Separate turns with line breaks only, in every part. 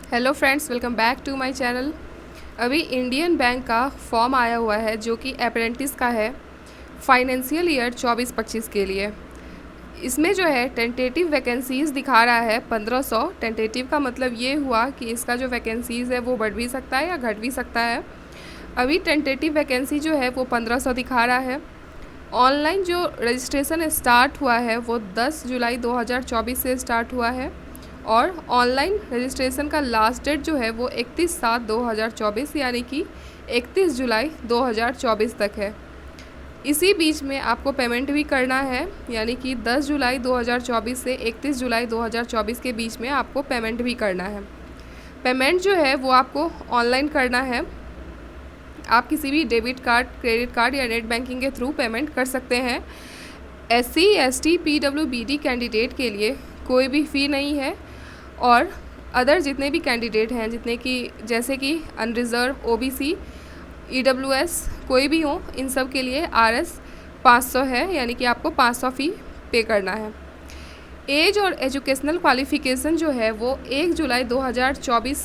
Hello friends, welcome back to my channel. अभी इंडियन बैंक का form आया हुआ है जो कि अप्रेंटिस का है फाइनेंशियल ईयर 24-25 के लिए। इसमें जो है टेंटेटिव वैकेंसीज़ दिखा रहा है 1500। टेंटेटिव का मतलब ये हुआ कि इसका जो वैकेंसीज़ है वो बढ़ भी सकता है या घट भी सकता है। अभी टेंटेटिव वैकेंसी जो है वो 1500 दिखा रहा है। ऑनलाइन जो रजिस्ट्रेशन स्टार्ट हुआ है वो 10 जुलाई 2024 से स्टार्ट हुआ है और ऑनलाइन रजिस्ट्रेशन का लास्ट डेट जो है वो 31/7/2024 यानी कि 31 जुलाई 2024 तक है। इसी बीच में आपको पेमेंट भी करना है, यानी कि 10 जुलाई 2024 से 31 जुलाई 2024 के बीच में आपको पेमेंट भी करना है। पेमेंट जो है वो आपको ऑनलाइन करना है। आप किसी भी डेबिट कार्ड, क्रेडिट कार्ड या नेट बैंकिंग के थ्रू पेमेंट कर सकते हैं। SC, ST, PWBD कैंडिडेट के लिए कोई भी फ़ी नहीं है और अदर जितने भी कैंडिडेट हैं, जितने कि जैसे कि अनरिज़र्व, OBC, EWS कोई भी हो, इन सब के लिए RS 500 है, यानी कि आपको 500 फ़ी पे करना है। एज और एजुकेशनल क्वालिफ़िकेशन जो है वो 1 जुलाई 2024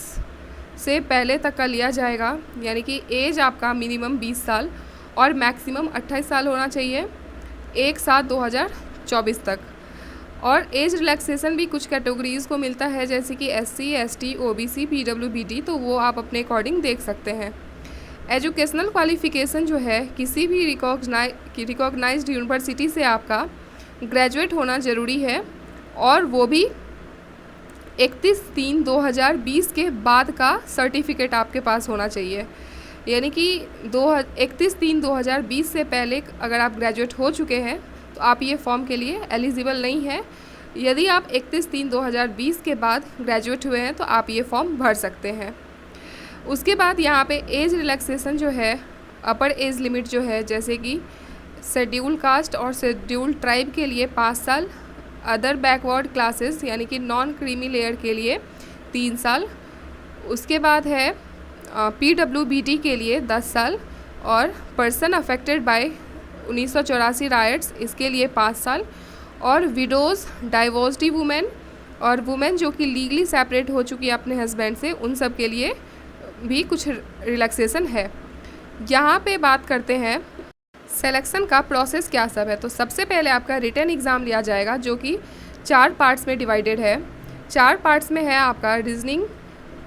से पहले तक का लिया जाएगा, यानी कि एज आपका मिनिमम 20 साल और मैक्सिमम 28 साल होना चाहिए 1/7/2024 तक। और एज रिलैक्सेशन भी कुछ कैटेगरीज़ को मिलता है, जैसे कि SC, ST, OBC, PWBD, तो वो आप अपने अकॉर्डिंग देख सकते हैं। एजुकेशनल क्वालिफ़िकेशन जो है किसी भी रिकॉग्नाइज्ड यूनिवर्सिटी से आपका ग्रेजुएट होना ज़रूरी है और वो भी 31/3/2020 के बाद का सर्टिफिकेट आपके पास होना चाहिए, यानी कि 31/3/2020 से पहले अगर आप ग्रेजुएट हो चुके हैं तो आप ये फॉर्म के लिए एलिजिबल नहीं है। यदि आप 31/3/2020 के बाद ग्रेजुएट हुए हैं तो आप ये फॉर्म भर सकते हैं। उसके बाद यहाँ पे एज रिलैक्सेशन जो है, अपर एज लिमिट जो है, जैसे कि शेड्यूल कास्ट और शेड्यूल ट्राइब के लिए 5 साल, अदर बैकवर्ड क्लासेस यानी कि नॉन क्रीमी लेयर के लिए 3 साल, उसके बाद है PWBD के लिए 10 साल और पर्सन अफेक्टेड बाय 1984 राइट्स इसके लिए 5 साल, और विडोज़, डाइवोर्स्ड वुमेन और वुमेन जो कि लीगली सेपरेट हो चुकी है अपने हस्बैंड से, उन सब के लिए भी कुछ रिलैक्सेशन है। यहाँ पे बात करते हैं सिलेक्शन का प्रोसेस क्या सब है। तो सबसे पहले आपका रिटन एग्ज़ाम लिया जाएगा जो कि 4 पार्ट्स में डिवाइडेड है। 4 पार्ट्स में है आपका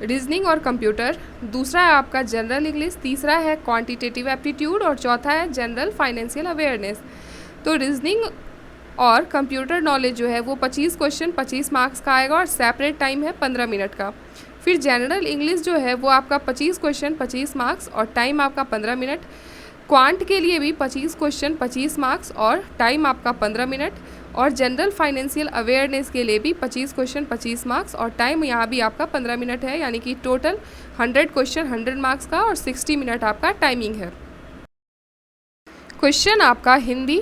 रीजनिंग और कंप्यूटर, दूसरा है आपका जनरल इंग्लिश, तीसरा है क्वांटिटेटिव एप्टीट्यूड और चौथा है जनरल फाइनेंशियल अवेयरनेस। तो रीजनिंग और कंप्यूटर नॉलेज जो है वो 25 क्वेश्चन 25 मार्क्स का आएगा और सेपरेट टाइम है 15 मिनट का। फिर जनरल इंग्लिश जो है वो आपका 25 क्वेश्चन 25 मार्क्स और टाइम आपका 15 मिनट। क्वांट के लिए भी 25 क्वेश्चन 25 मार्क्स और टाइम आपका 15 मिनट, और जनरल फाइनेंशियल अवेयरनेस के लिए भी 25 क्वेश्चन 25 मार्क्स और टाइम यहाँ भी आपका 15 मिनट है, यानी कि टोटल 100 क्वेश्चन 100 मार्क्स का और 60 मिनट आपका टाइमिंग है। क्वेश्चन आपका हिंदी,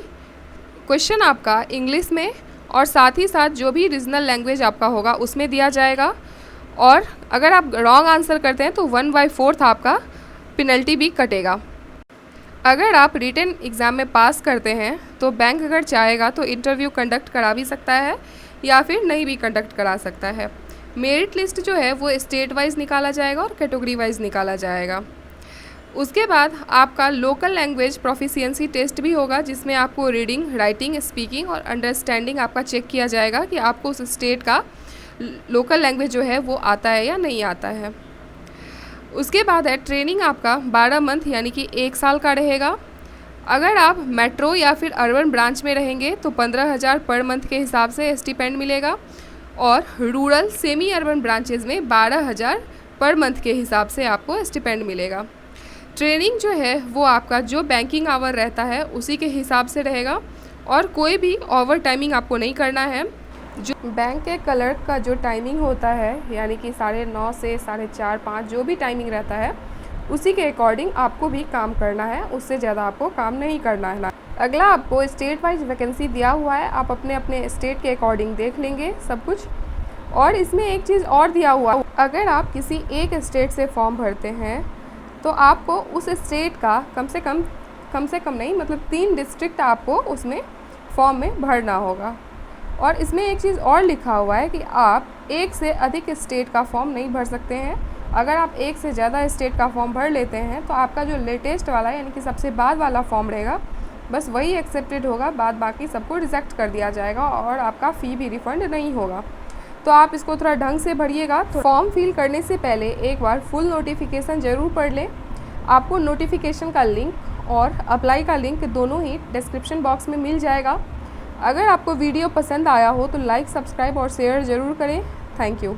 क्वेश्चन आपका इंग्लिश में और साथ ही साथ जो भी रीजनल लैंग्वेज आपका होगा उसमें दिया जाएगा। और अगर आप रॉन्ग आंसर करते हैं तो 1/4 आपका पेनल्टी भी कटेगा। अगर आप रिटन एग्ज़ाम में पास करते हैं तो बैंक अगर चाहेगा तो इंटरव्यू कंडक्ट करा भी सकता है या फिर नहीं भी कंडक्ट करा सकता है। मेरिट लिस्ट जो है वो स्टेट वाइज निकाला जाएगा और कैटेगरी वाइज निकाला जाएगा। उसके बाद आपका लोकल लैंग्वेज प्रोफिशिएंसी टेस्ट भी होगा, जिसमें आपको रीडिंग, राइटिंग, स्पीकिंग और अंडरस्टैंडिंग आपका चेक किया जाएगा कि आपको उस स्टेट का लोकल लैंग्वेज जो है वो आता है या नहीं आता है। उसके बाद है ट्रेनिंग आपका 12 मंथ यानी कि 1 साल का रहेगा। अगर आप मेट्रो या फिर अर्बन ब्रांच में रहेंगे तो 15,000 पर मंथ के हिसाब से स्टिपेंड मिलेगा और रूरल सेमी अर्बन ब्रांचेज़ में 12,000 पर मंथ के हिसाब से आपको स्टिपेंड मिलेगा। ट्रेनिंग जो है वो आपका जो बैंकिंग आवर रहता है उसी के हिसाब से रहेगा और कोई भी ओवर टाइमिंग आपको नहीं करना है। जो बैंक के क्लर्क का जो टाइमिंग होता है, यानी कि 9:30 से 4:30 5 जो भी टाइमिंग रहता है उसी के अकॉर्डिंग आपको भी काम करना है, उससे ज़्यादा आपको काम नहीं करना है। अगला आपको स्टेट वाइज वैकेंसी दिया हुआ है, आप अपने अपने स्टेट के अकॉर्डिंग देख लेंगे सब कुछ। और इसमें एक चीज़ और दिया हुआ, अगर आप किसी एक स्टेट से फॉर्म भरते हैं तो आपको उस स्टेट का कम से कम नहीं मतलब 3 डिस्ट्रिक्ट आपको उसमें फॉर्म में भरना होगा। और इसमें एक चीज़ और लिखा हुआ है कि आप एक से अधिक स्टेट का फॉर्म नहीं भर सकते हैं। अगर आप एक से ज़्यादा स्टेट का फॉर्म भर लेते हैं तो आपका जो लेटेस्ट वाला यानी कि सबसे बाद वाला फॉर्म रहेगा बस वही एक्सेप्टेड होगा, बाद बाकी सबको रिजेक्ट कर दिया जाएगा और आपका फ़ी भी रिफ़ंड नहीं होगा। तो आप इसको थोड़ा ढंग से भरिएगा। तो फॉर्म फिल करने से पहले एक बार फुल नोटिफिकेशन ज़रूर पढ़ लें। आपको नोटिफिकेशन का लिंक और अप्लाई का लिंक दोनों ही डिस्क्रिप्शन बॉक्स में मिल जाएगा। अगर आपको वीडियो पसंद आया हो तो लाइक, सब्सक्राइब और शेयर ज़रूर करें। Thank you.